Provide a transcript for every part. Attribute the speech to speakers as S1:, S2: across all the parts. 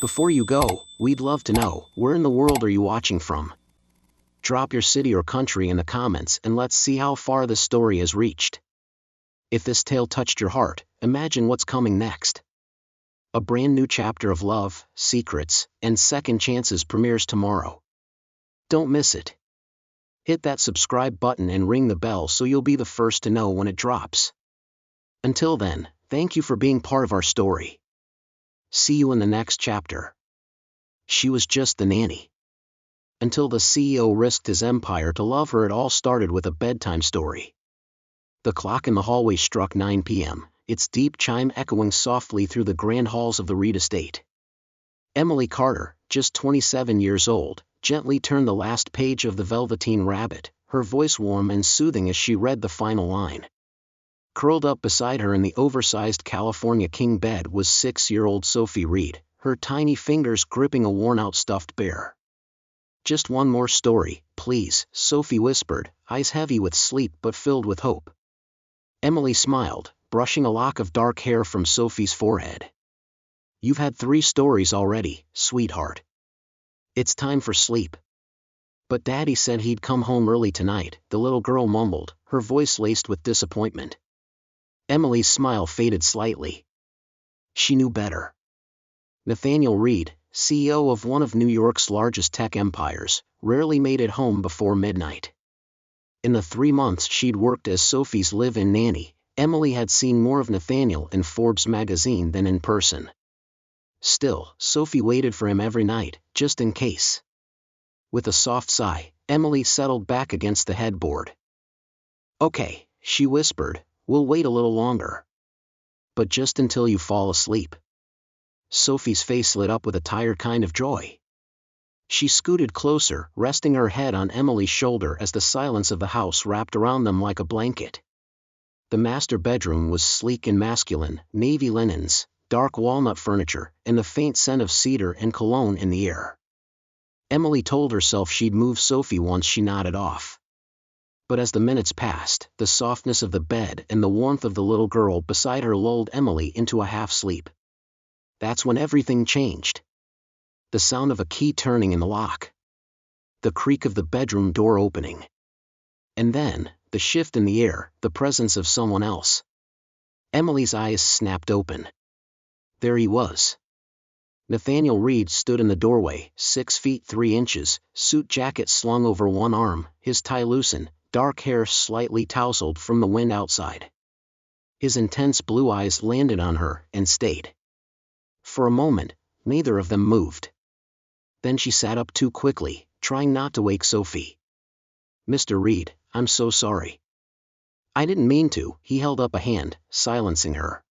S1: Before you go, we'd love to know, where in the world are you watching from? Drop your city or country in the comments and let's see how far this story has reached. If this tale touched your heart, imagine what's coming next. A brand new chapter of love, secrets, and second chances premieres tomorrow. Don't miss it. Hit that subscribe button and ring the bell so you'll be the first to know when it drops. Until then, thank you for being part of our story. See you in the next chapter. She was just the nanny. Until the CEO risked his empire to love her, it all started with a bedtime story. The clock in the hallway struck 9 p.m., its deep chime echoing softly through the grand halls of the Reed estate. Emily Carter, just 27 years old, gently turned the last page of The Velveteen Rabbit, her voice warm and soothing as she read the final line. Curled up beside her in the oversized California king bed was 6-year-old Sophie Reed, her tiny fingers gripping a worn-out stuffed bear. "Just one more story, please," Sophie whispered, eyes heavy with sleep but filled with hope. Emily smiled, brushing a lock of dark hair from Sophie's forehead. "You've had 3 stories already, sweetheart. It's time for sleep." "But Daddy said he'd come home early tonight," the little girl mumbled, her voice laced with disappointment. Emily's smile faded slightly. She knew better. Nathaniel Reed, CEO of one of New York's largest tech empires, rarely made it home before midnight. In the 3 months she'd worked as Sophie's live-in nanny, Emily had seen more of Nathaniel in Forbes magazine than in person. Still, Sophie waited for him every night, just in case. With a soft sigh, Emily settled back against the headboard. "Okay," she whispered, "we'll wait a little longer. But just until you fall asleep." Sophie's face lit up with a tired kind of joy. She scooted closer, resting her head on Emily's shoulder as the silence of the house wrapped around them like a blanket. The master bedroom was sleek and masculine, navy linens, dark walnut furniture, and the faint scent of cedar and cologne in the air. Emily told herself she'd move Sophie once she nodded off. But as the minutes passed, the softness of the bed and the warmth of the little girl beside her lulled Emily into a half-sleep. That's when everything changed. The sound of a key turning in the lock. The creak of the bedroom door opening. And then, the shift in the air, the presence of someone else. Emily's eyes snapped open. There he was. Nathaniel Reed stood in the doorway, 6 feet 3 inches, suit jacket slung over one arm, his tie loosened, dark hair slightly tousled from the wind outside. His intense blue eyes landed on her and stayed. For a moment, neither of them moved. Then she sat up too quickly, trying not to wake Sophie. "Mr. Reed, I'm so sorry." "I didn't mean to," he held up a hand, silencing her.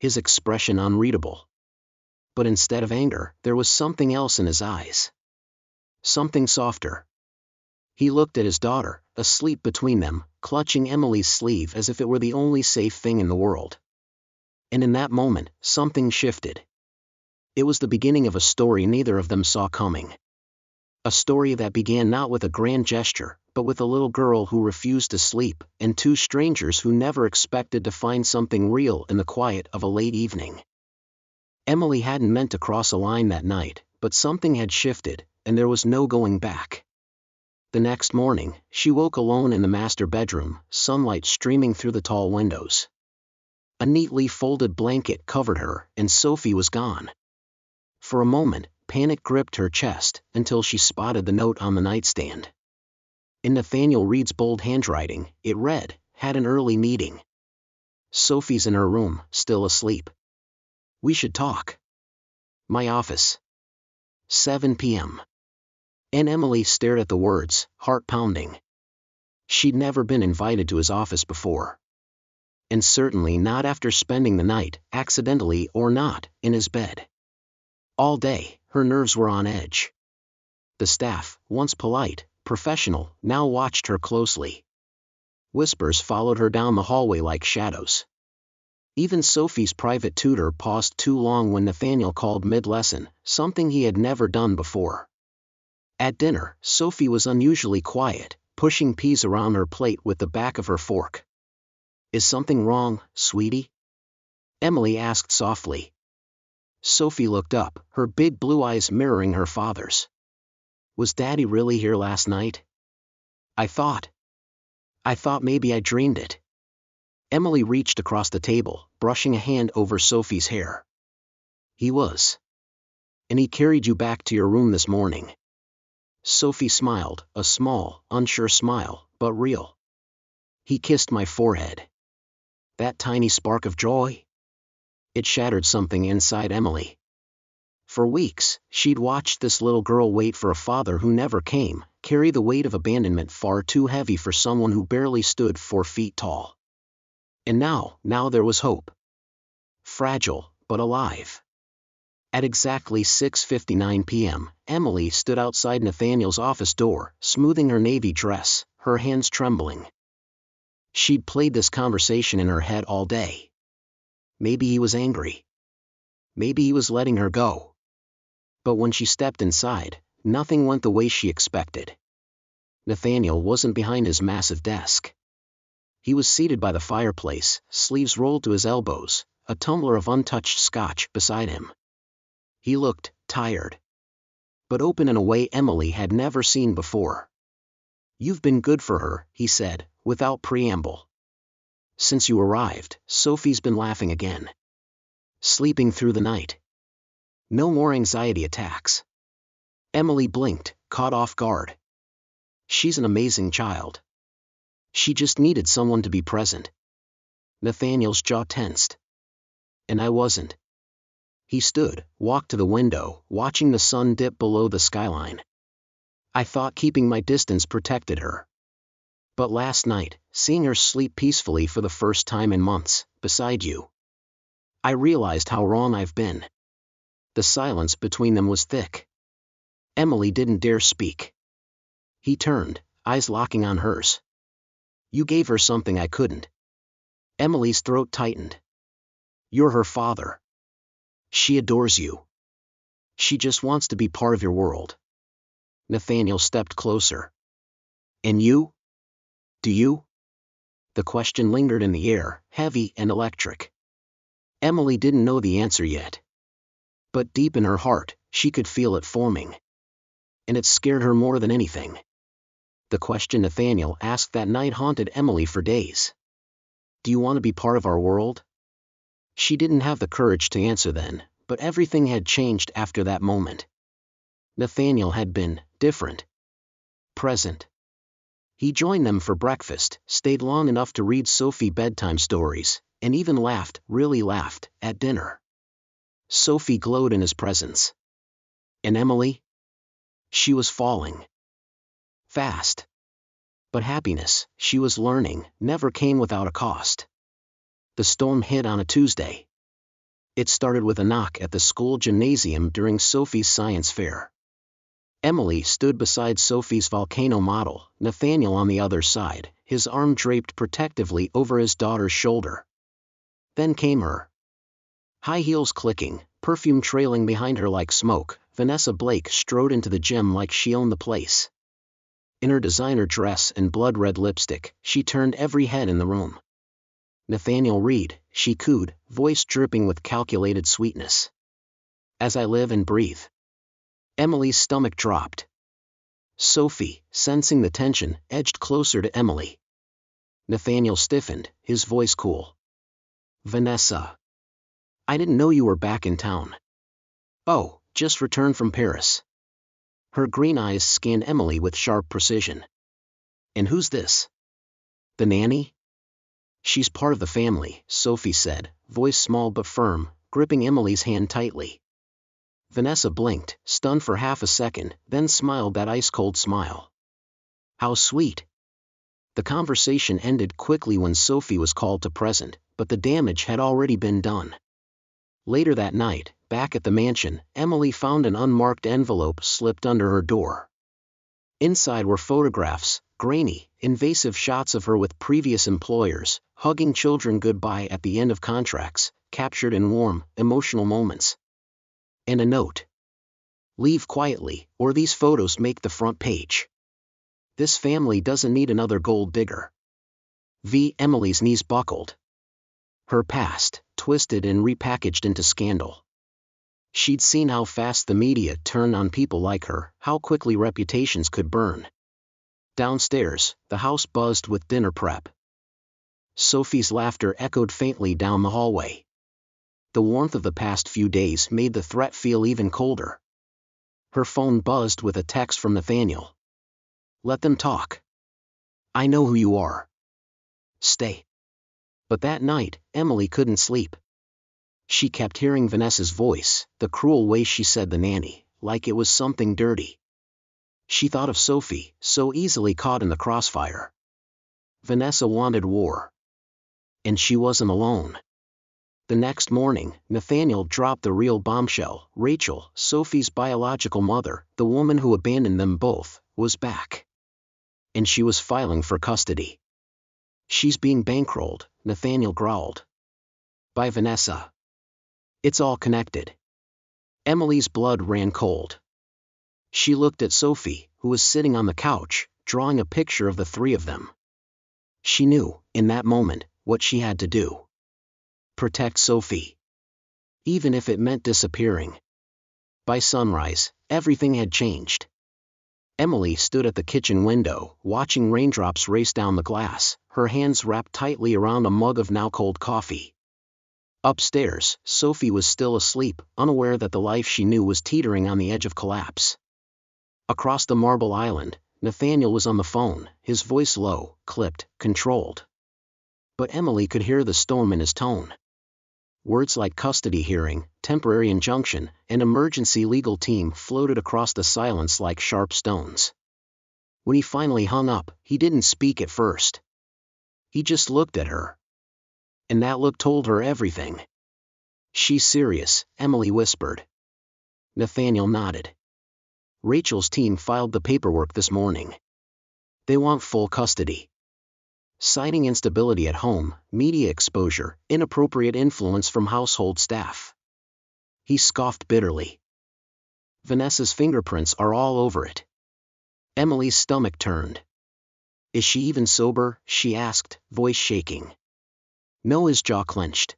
S1: His expression unreadable. But instead of anger, there was something else in his eyes. Something softer. He looked at his daughter, asleep between them, clutching Emily's sleeve as if it were the only safe thing in the world. And in that moment, something shifted. It was the beginning of a story neither of them saw coming. A story that began not with a grand gesture, but with a little girl who refused to sleep, and 2 strangers who never expected to find something real in the quiet of a late evening. Emily hadn't meant to cross a line that night, but something had shifted, and there was no going back. The next morning, she woke alone in the master bedroom, sunlight streaming through the tall windows. A neatly folded blanket covered her, and Sophie was gone. For a moment, panic gripped her chest, until she spotted the note on the nightstand. In Nathaniel Reed's bold handwriting, it read, "Had an early meeting. Sophie's in her room, still asleep. We should talk. My office. 7 p.m. And Emily stared at the words, heart pounding. She'd never been invited to his office before. And certainly not after spending the night, accidentally or not, in his bed. All day, her nerves were on edge. The staff, once polite, professional, now watched her closely. Whispers followed her down the hallway like shadows. Even Sophie's private tutor paused too long when Nathaniel called mid-lesson, something he had never done before. At dinner, Sophie was unusually quiet, pushing peas around her plate with the back of her fork. "Is something wrong, sweetie?" Emily asked softly. Sophie looked up, her big blue eyes mirroring her father's. Was Daddy really here last night? I thought maybe I dreamed it. Emily reached across the table, brushing a hand over Sophie's hair. He was. And he carried you back to your room this morning. Sophie smiled, a small, unsure smile, but real. He kissed my forehead. That tiny spark of joy? It shattered something inside Emily. For weeks, she'd watched this little girl wait for a father who never came, carry the weight of abandonment far too heavy for someone who barely stood 4 feet tall. And now there was hope. Fragile, but alive. At exactly 6:59 p.m., Emily stood outside Nathaniel's office door, smoothing her navy dress, her hands trembling. She'd played this conversation in her head all day. Maybe he was angry. Maybe he was letting her go. But when she stepped inside, nothing went the way she expected. Nathaniel wasn't behind his massive desk. He was seated by the fireplace, sleeves rolled to his elbows, a tumbler of untouched scotch beside him. He looked tired, but open in a way Emily had never seen before. You've been good for her, he said, without preamble. Since you arrived, Sophie's been laughing again. Sleeping through the night. No more anxiety attacks. Emily blinked, caught off guard. She's an amazing child. She just needed someone to be present. Nathaniel's jaw tensed. And I wasn't. He stood, walked to the window, watching the sun dip below the skyline. I thought keeping my distance protected her. But last night, seeing her sleep peacefully for the first time in months, beside you, I realized how wrong I've been. The silence between them was thick. Emily didn't dare speak. He turned, eyes locking on hers. You gave her something I couldn't. Emily's throat tightened. You're her father. She adores you. She just wants to be part of your world. Nathaniel stepped closer. And you? Do you? The question lingered in the air, heavy and electric. Emily didn't know the answer yet. But deep in her heart, she could feel it forming. And it scared her more than anything. The question Nathaniel asked that night haunted Emily for days. Do you want to be part of our world? She didn't have the courage to answer then, but everything had changed after that moment. Nathaniel had been different. Present. He joined them for breakfast, stayed long enough to read Sophie bedtime stories, and even laughed, really laughed, at dinner. Sophie glowed in his presence. And Emily? She was falling. Fast. But happiness, she was learning, never came without a cost. The storm hit on a Tuesday. It started with a knock at the school gymnasium during Sophie's science fair. Emily stood beside Sophie's volcano model, Nathaniel on the other side, his arm draped protectively over his daughter's shoulder. Then came her. High heels clicking, perfume trailing behind her like smoke, Vanessa Blake strode into the gym like she owned the place. In her designer dress and blood-red lipstick, she turned every head in the room. Nathaniel Reed, she cooed, voice dripping with calculated sweetness. As I live and breathe. Emily's stomach dropped. Sophie, sensing the tension, edged closer to Emily. Nathaniel stiffened, his voice cool. Vanessa. I didn't know you were back in town. Oh, just returned from Paris. Her green eyes scanned Emily with sharp precision. And who's this? The nanny? She's part of the family, Sophie said, voice small but firm, gripping Emily's hand tightly. Vanessa blinked, stunned for half a second, then smiled that ice-cold smile. How sweet. The conversation ended quickly when Sophie was called to present, but the damage had already been done. Later that night, back at the mansion, Emily found an unmarked envelope slipped under her door. Inside were photographs, grainy, invasive shots of her with previous employers, hugging children goodbye at the end of contracts, captured in warm, emotional moments. And a note. Leave quietly, or these photos make the front page. This family doesn't need another gold digger. Emily's knees buckled. Her past, twisted and repackaged into scandal. She'd seen how fast the media turned on people like her, how quickly reputations could burn. Downstairs, the house buzzed with dinner prep. Sophie's laughter echoed faintly down the hallway. The warmth of the past few days made the threat feel even colder. Her phone buzzed with a text from Nathaniel. "Let them talk. I know who you are. Stay." But that night, Emily couldn't sleep. She kept hearing Vanessa's voice, the cruel way she said the nanny, like it was something dirty. She thought of Sophie, so easily caught in the crossfire. Vanessa wanted war. And she wasn't alone. The next morning, Nathaniel dropped the real bombshell. Rachel, Sophie's biological mother, the woman who abandoned them both, was back. And she was filing for custody. "She's being bankrolled," Nathaniel growled. "By Vanessa. It's all connected." Emily's blood ran cold. She looked at Sophie, who was sitting on the couch, drawing a picture of the three of them. She knew, in that moment, what she had to do. Protect Sophie. Even if it meant disappearing. By sunrise, everything had changed. Emily stood at the kitchen window, watching raindrops race down the glass, her hands wrapped tightly around a mug of now-cold coffee. Upstairs, Sophie was still asleep, unaware that the life she knew was teetering on the edge of collapse. Across the marble island, Nathaniel was on the phone, his voice low, clipped, controlled. But Emily could hear the storm in his tone. Words like custody hearing, temporary injunction, and emergency legal team floated across the silence like sharp stones. When he finally hung up, he didn't speak at first. He just looked at her. And that look told her everything. "She's serious," Emily whispered. Nathaniel nodded. "Rachel's team filed the paperwork this morning. They want full custody. Citing instability at home, media exposure, inappropriate influence from household staff." He scoffed bitterly. "Vanessa's fingerprints are all over it." Emily's stomach turned. "Is she even sober?" she asked, voice shaking. No, his jaw clenched.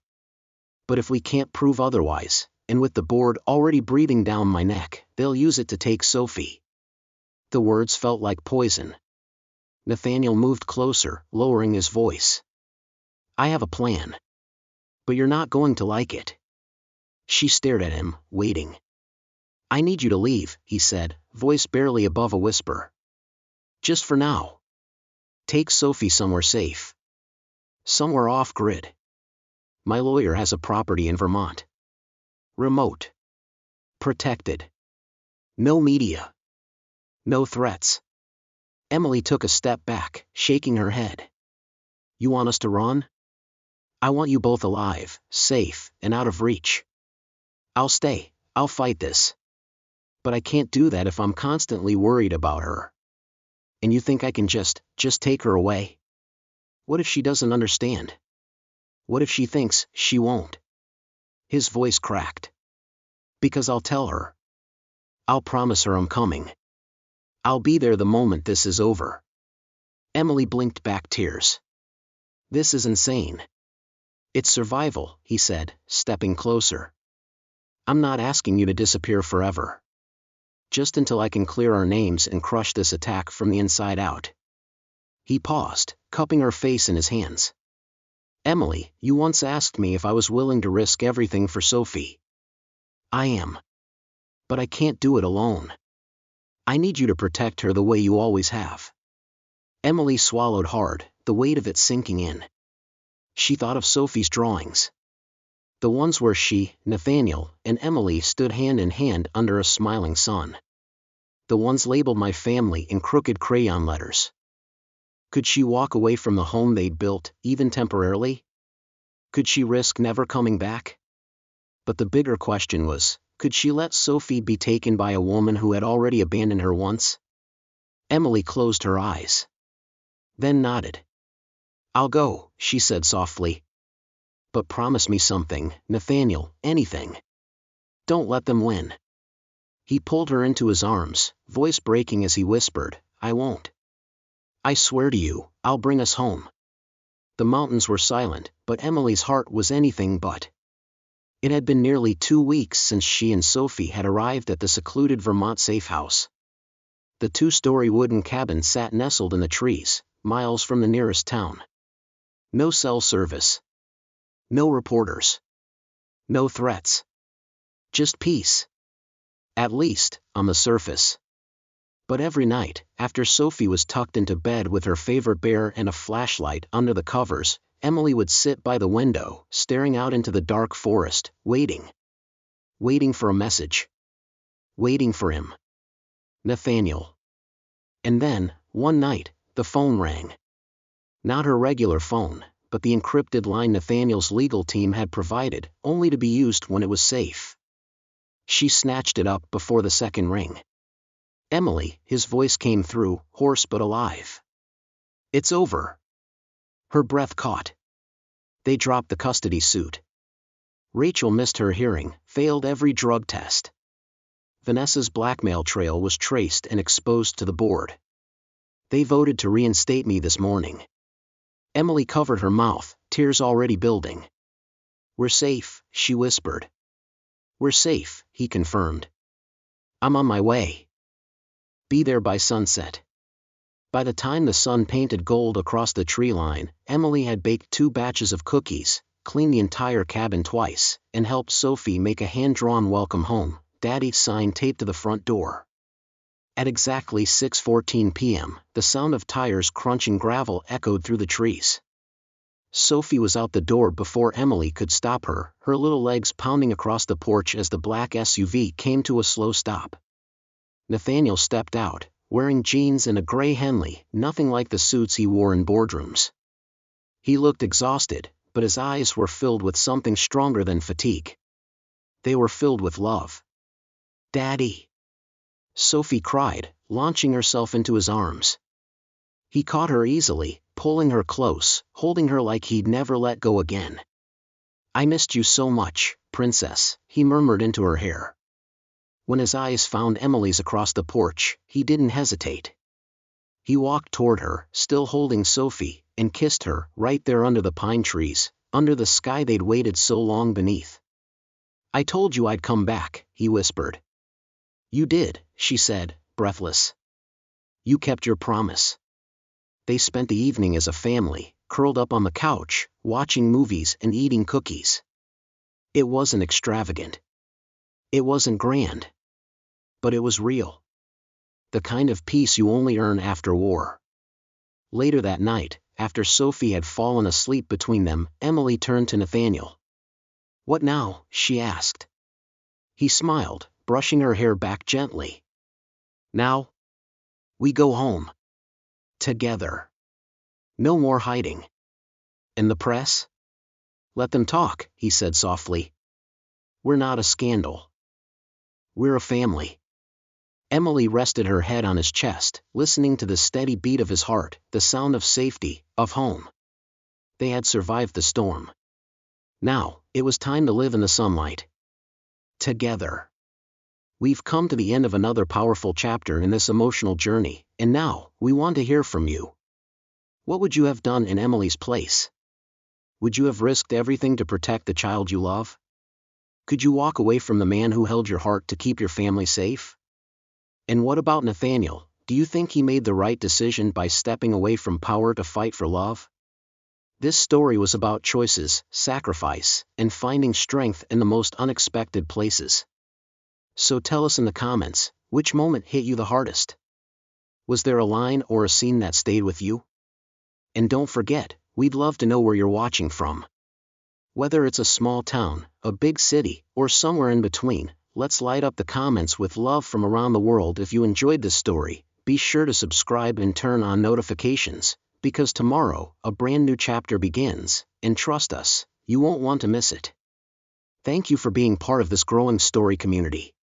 S1: "But if we can't prove otherwise, and with the board already breathing down my neck, they'll use it to take Sophie." The words felt like poison. Nathaniel moved closer, lowering his voice. "I have a plan. But you're not going to like it." She stared at him, waiting. "I need you to leave," he said, voice barely above a whisper. "Just for now. Take Sophie somewhere safe. Somewhere off-grid. My lawyer has a property in Vermont. Remote. Protected. No media. No threats." Emily took a step back, shaking her head. "You want us to run?" "I want you both alive, safe, and out of reach. I'll stay, I'll fight this. But I can't do that if I'm constantly worried about her. And you think I can just take her away? What if she doesn't understand? What if she thinks she won't?" His voice cracked. "Because I'll tell her. I'll promise her I'm coming. I'll be there the moment this is over." Emily blinked back tears. "This is insane." "It's survival," he said, stepping closer. "I'm not asking you to disappear forever. Just until I can clear our names and crush this attack from the inside out." He paused, cupping her face in his hands. "Emily, you once asked me if I was willing to risk everything for Sophie. I am. But I can't do it alone. I need you to protect her the way you always have." Emily swallowed hard, the weight of it sinking in. She thought of Sophie's drawings. The ones where she, Nathaniel, and Emily stood hand in hand under a smiling sun. The ones labeled "My Family" in crooked crayon letters. Could she walk away from the home they'd built, even temporarily? Could she risk never coming back? But the bigger question was, could she let Sophie be taken by a woman who had already abandoned her once? Emily closed her eyes. Then nodded. "I'll go," she said softly. "But promise me something, Nathaniel, anything. Don't let them win." He pulled her into his arms, voice breaking as he whispered, "I won't. I swear to you, I'll bring us home." The mountains were silent, but Emily's heart was anything but. It had been nearly 2 weeks since she and Sophie had arrived at the secluded Vermont safe house. The 2-story wooden cabin sat nestled in the trees, miles from the nearest town. No cell service. No reporters. No threats. Just peace. At least, on the surface. But every night, after Sophie was tucked into bed with her favorite bear and a flashlight under the covers, Emily would sit by the window, staring out into the dark forest, waiting. Waiting for a message. Waiting for him. Nathaniel. And then, one night, the phone rang. Not her regular phone, but the encrypted line Nathaniel's legal team had provided, only to be used when it was safe. She snatched it up before the second ring. Emily, his voice came through, hoarse but alive. It's over. Her breath caught. They dropped the custody suit. Rachel missed her hearing, failed every drug test. Vanessa's blackmail trail was traced and exposed to the board. They voted to reinstate me this morning. Emily covered her mouth, tears already building. We're safe, she whispered. We're safe, he confirmed. I'm on my way. Be there by sunset. By the time the sun painted gold across the tree line, Emily had baked 2 batches of cookies, cleaned the entire cabin twice, and helped Sophie make a hand-drawn welcome home, Daddy sign taped to the front door. At exactly 6:14 p.m., the sound of tires crunching gravel echoed through the trees. Sophie was out the door before Emily could stop her, her little legs pounding across the porch as the black SUV came to a slow stop. Nathaniel stepped out, wearing jeans and a gray Henley, nothing like the suits he wore in boardrooms. He looked exhausted, but his eyes were filled with something stronger than fatigue. They were filled with love. Daddy! Sophie cried, launching herself into his arms. He caught her easily, pulling her close, holding her like he'd never let go again. I missed you so much, princess, he murmured into her hair. When his eyes found Emily's across the porch, he didn't hesitate. He walked toward her, still holding Sophie, and kissed her, right there under the pine trees, under the sky they'd waited so long beneath. I told you I'd come back, he whispered. You did, she said, breathless. You kept your promise. They spent the evening as a family, curled up on the couch, watching movies and eating cookies. It wasn't extravagant. It wasn't grand. But it was real. The kind of peace you only earn after war. Later that night, after Sophie had fallen asleep between them, Emily turned to Nathaniel. What now? She asked. He smiled, brushing her hair back gently. Now? We go home. Together. No more hiding. And the press? Let them talk, he said softly. We're not a scandal. We're a family. Emily rested her head on his chest, listening to the steady beat of his heart, the sound of safety, of home. They had survived the storm. Now, it was time to live in the sunlight. Together. We've come to the end of another powerful chapter in this emotional journey, and now, we want to hear from you. What would you have done in Emily's place? Would you have risked everything to protect the child you love? Could you walk away from the man who held your heart to keep your family safe? And what about Nathaniel? Do you think he made the right decision by stepping away from power to fight for love? This story was about choices, sacrifice, and finding strength in the most unexpected places. So tell us in the comments, which moment hit you the hardest? Was there a line or a scene that stayed with you? And don't forget, we'd love to know where you're watching from. Whether it's a small town, a big city, or somewhere in between, let's light up the comments with love from around the world. If you enjoyed this story, be sure to subscribe and turn on notifications, because tomorrow, a brand new chapter begins, and trust us, you won't want to miss it. Thank you for being part of this growing story community.